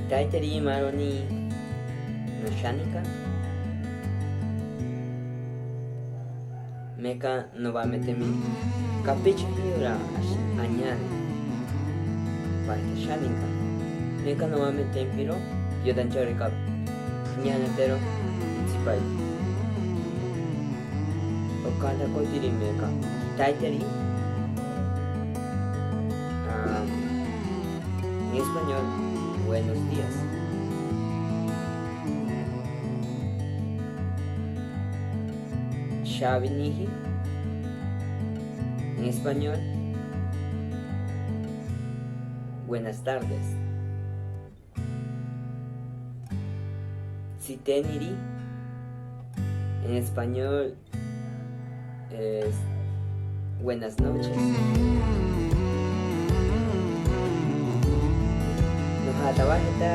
Taiteri Maroni no Shanika. Meca nuevamente mi capiche piura añade para Shanika. Meca nuevamente en piro yo dan chore cap ñana entero sipai. Okanda koitiri meca taiteri en español buenos días. Shavinihi en español buenas tardes. Siteniri en español es buenas noches. Nohatabajeta.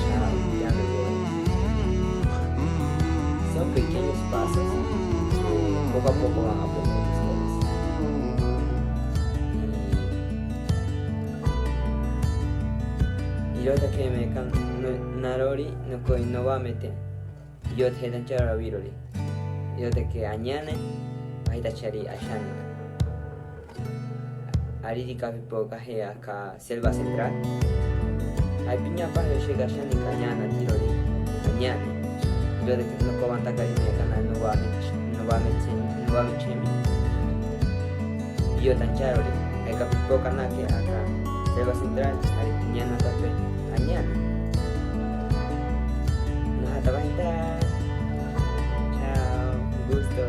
Chao, ya me voy. Son pequeños pasos que poco a poco van a aprender ustedes. Y yo te que me can narori no koi no va a meter. Yo te dan chara virori. Yo te que añane ahí chari ashani. Ari kapi poca hea ka selva central. Hay piña para llega ashani cañana tirori añane. Yo de que no cobanta que me canal no va a meter. Yo tan charo hay kapi poca na que acá selva central. Ari piña no tape añane. No hasta va a estar. Chao, gusto.